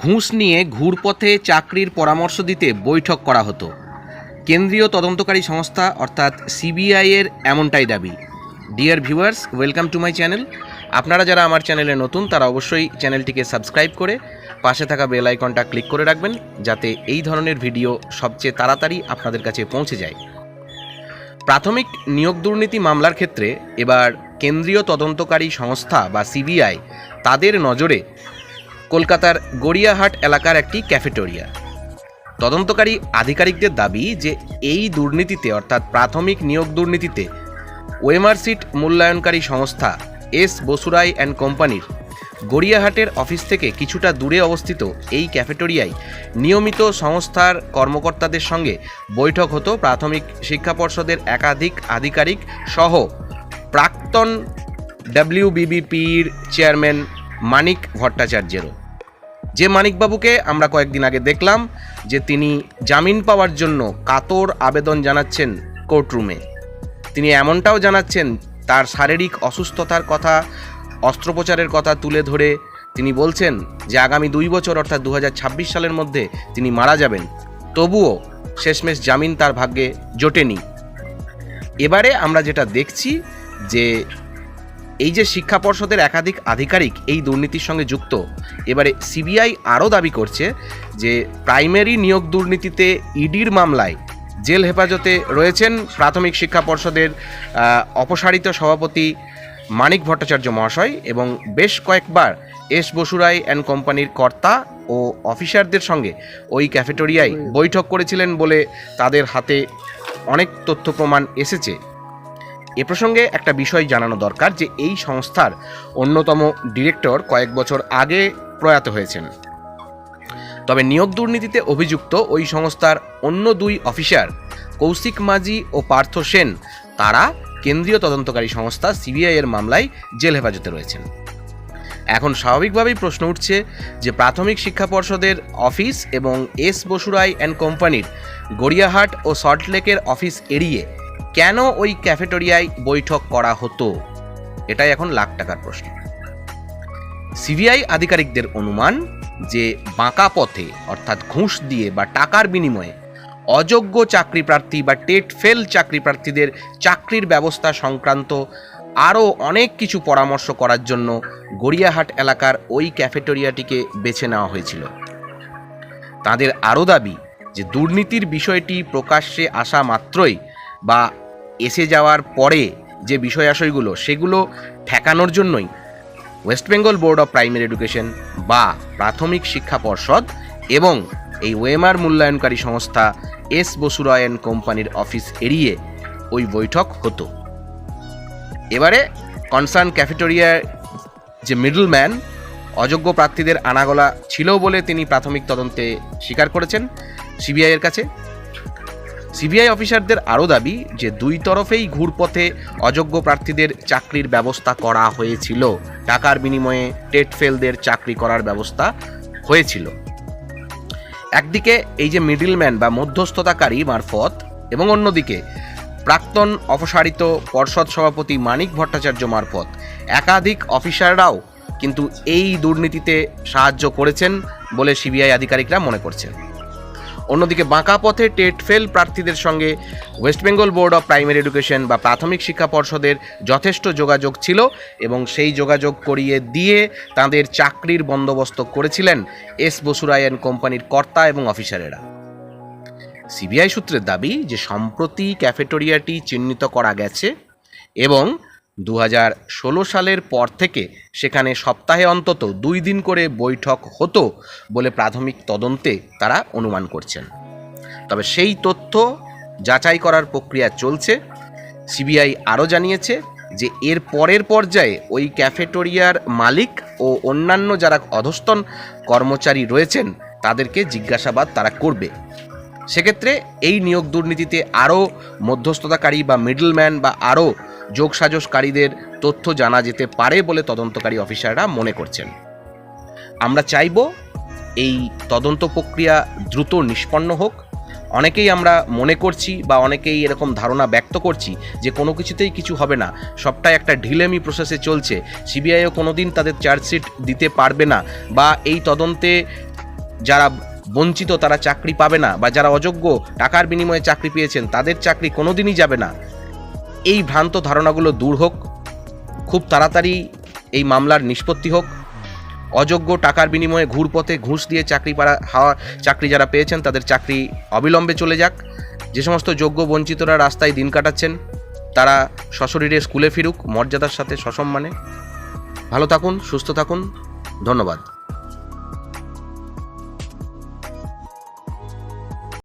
ঘুষ নিয়ে ঘুরপথে চাকরির পরামর্শ দিতে বৈঠক করা হতো। কেন্দ্রীয় তদন্তকারী সংস্থা অর্থাৎ সিবিআইয়ের এমনটাই দাবি। Dear viewers, welcome to my channel. আপনারা যারা আমার চ্যানেলে নতুন তারা অবশ্যই চ্যানেলটিকে সাবস্ক্রাইব করে পাশে থাকা বেল আইকনটা ক্লিক করে রাখবেন, যাতে এই ধরনের ভিডিও সবচেয়ে তাড়াতাড়ি আপনাদের কাছে পৌঁছে যায়। প্রাথমিক নিয়োগ দুর্নীতি মামলার ক্ষেত্রে এবার কেন্দ্রীয় তদন্তকারী সংস্থা বা সিবিআই তাদের নজরে কলকাতার গড়িয়াহাট এলাকার একটি ক্যাফেটেরিয়া। তদন্তকারী আধিকারিকদের দাবি যে এই দুর্নীতিতে অর্থাৎ প্রাথমিক নিয়োগ দুর্নীতিতে ওএমআর সিট মূল্যায়নকারী সংস্থা এস বসুরাই অ্যান্ড কোম্পানির গড়িয়াহাটের অফিস থেকে কিছুটা দূরে অবস্থিত এই ক্যাফেটেরিয়ায় নিয়মিত সংস্থার কর্মকর্তাদের সঙ্গে বৈঠক হতো প্রাথমিক শিক্ষা পর্ষদের একাধিক আধিকারিক সহ প্রাক্তন ডাব্লিউবিবিপির চেয়ারম্যান মানিক ভট্টাচার্যেরও। যে মানিকবাবুকে আমরা কয়েকদিন আগে দেখলাম যে তিনি জামিন পাওয়ার জন্য কাতর আবেদন জানাচ্ছেন কোর্টরুমে। তিনি এমনটাও জানাচ্ছেন তার শারীরিক অসুস্থতার কথা, অস্ত্রোপচারের কথা তুলে ধরে তিনি বলছেন যে আগামী 2 বছর অর্থাৎ 2026 সালের মধ্যে তিনি মারা যাবেন, তবুও শেষমেশ জামিন তার ভাগ্যে জোটেনি। এবারে আমরা যেটা দেখছি যে এই যে শিক্ষা পর্ষদের একাধিক আধিকারিক এই দুর্নীতির সঙ্গে যুক্ত, এবারে সিবিআই আরও দাবি করছে যে প্রাইমারি নিয়োগ দুর্নীতিতে ইডির মামলায় জেল হেফাজতে রয়েছেন প্রাথমিক শিক্ষা পর্ষদের অপসারিত সভাপতি মানিক ভট্টাচার্য মহাশয় এবং বেশ কয়েকবার এস বসুরাই অ্যান্ড কোম্পানির কর্তা ও অফিসারদের সঙ্গে ওই ক্যাফেটেরিয়ায় বৈঠক করেছিলেন বলে তাদের হাতে অনেক তথ্য প্রমাণ এসেছে। এ প্রসঙ্গে একটা বিষয় জানানো দরকার যে এই সংস্থার অন্যতম ডিরেক্টর কয়েক বছর আগে প্রয়াত হয়েছেন। তবে নিয়োগ দুর্নীতিতে অভিযুক্ত ওই সংস্থার অন্য 2 অফিসার কৌশিক মাঝি ও পার্থ সেন তারা কেন্দ্রীয় তদন্তকারী সংস্থা সিবিআই এর মামলায় জেল হেফাজতে রয়েছেন। এখন স্বাভাবিকভাবেই প্রশ্ন উঠছে যে প্রাথমিক শিক্ষা পর্ষদের অফিস এবং এস বসুরাই অ্যান্ড কোম্পানির গড়িয়াহাট ও সল্টলেকের অফিস এড়িয়ে কেন ওই ক্যাফেটেরিয়ায় বৈঠক করা হতো, এটাই এখন লাখ টাকার প্রশ্ন। সিবিআই আধিকারিকদের অনুমান যে বাঁকা পথে অর্থাৎ ঘুষ দিয়ে বা টাকার বিনিময়ে অযোগ্য চাকরি প্রার্থী বা টেট ফেল চাকরি প্রার্থীদের চাকরির ব্যবস্থা সংক্রান্ত আরও অনেক কিছু পরামর্শ করার জন্য গড়িয়াহাট এলাকার ওই ক্যাফেটেরিয়াটিকে বেছে নেওয়া হয়েছিল। তাদের আরও দাবি যে দুর্নীতির বিষয়টি প্রকাশ্যে আসা মাত্রই বা এসে যাওয়ার পরে যে বিষয়াশয়গুলো সেগুলো ঠেকানোর জন্যই West Bengal board of primary education বা প্রাথমিক শিক্ষা পর্ষদ এবং এই ওএমআর মূল্যায়নকারী সংস্থা এস বসুরাই অ্যান্ড কোম্পানির অফিস এড়িয়ে ওই বৈঠক হতো। এবারে কনসার্ন ক্যাফেটেরিয়ার যে মিডলম্যান অযোগ্য প্রার্থীদের আনাগোলা ছিল বলে তিনি প্রাথমিক তদন্তে স্বীকার করেছেন সিবিআইয়ের কাছে। সিবিআই অফিসারদের আরও দাবি যে 2 তরফেই ঘুরপথে অযোগ্য প্রার্থীদের চাকরির ব্যবস্থা করা হয়েছিল, টাকার বিনিময়ে টেট ফেলদের চাকরি করার ব্যবস্থা হয়েছিল। একদিকে এই যে মিডলম্যান বা মধ্যস্থতাকারী মারফত এবং অন্যদিকে প্রাক্তন অপসারিত পর্ষদ সভাপতি মানিক ভট্টাচার্য মারফত একাধিক অফিসাররাও কিন্তু এই দুর্নীতিতে সাহায্য করেছেন বলে সিবিআই আধিকারিকরা মনে করছেন। অন্যদিকে বাঁকা পথে টেট ফেল প্রার্থীদের সঙ্গে West Bengal board of primary education বা প্রাথমিক শিক্ষা পর্ষদের যথেষ্ট যোগাযোগ ছিল এবং সেই যোগাযোগ করিয়ে দিয়ে তাদের চাকরির বন্দোবস্ত করেছিলেন এস বসুরাই অ্যান্ড কোম্পানির কর্তা এবং অফিসারেরা। সিবিআই সূত্রের দাবি যে সম্প্রতি ক্যাফেটেরিয়াটি চিহ্নিত করা গেছে এবং 2016 সালের পর থেকে সেখানে সপ্তাহে অন্তত 2 দিন করে বৈঠক হতো বলে প্রাথমিক তদন্তে তারা অনুমান করছেন। তবে সেই তথ্য যাচাই করার প্রক্রিয়া চলছে। সিবিআই আরও জানিয়েছে যে এর পরের পর্যায়ে ওই ক্যাফেটেরিয়ার মালিক ও অন্যান্য যারা অধস্তন কর্মচারী রয়েছেন তাদেরকে জিজ্ঞাসাবাদ তারা করবে। সেক্ষেত্রে এই নিয়োগ দুর্নীতিতে আরও মধ্যস্থতাকারী বা মিডলম্যান বা আরও যোগসাজশকারীদের তথ্য জানা যেতে পারে বলে তদন্তকারী অফিসাররা মনে করছেন। আমরা চাইব এই তদন্ত প্রক্রিয়া দ্রুত নিষ্পন্ন হোক। অনেকেই আমরা মনে করছি বা অনেকেই এরকম ধারণা ব্যক্ত করছি যে কোনো কিছুতেই কিছু হবে না, সবটাই একটা ঢিলেমি প্রসেসে চলছে, সিবিআইও কোনোদিন তাদের চার্জশিট দিতে পারবে না বা এই তদন্তে যারা বঞ্চিত তারা চাকরি পাবে না, বা যারা অযোগ্য টাকার বিনিময়ে চাকরি পেয়েছেন তাদের চাকরি কোনোদিনই যাবে না, এই ভ্রান্ত ধারণাগুলো দূর হোক। খুব তাড়াতাড়ি এই মামলার নিষ্পত্তি হোক। অযোগ্য টাকার বিনিময়ে ঘুরপথে ঘুষ দিয়ে চাকরি যারা পেয়েছেন তাদের চাকরি অবিলম্বে চলে যাক। যে সমস্ত যোগ্য বঞ্চিতরা রাস্তায় দিন কাটাচ্ছেন তারা সশরীরে স্কুলে ফিরুক, মর্যাদার সাথে, সসম্মানে। ভালো থাকুন, সুস্থ থাকুন, ধন্যবাদ।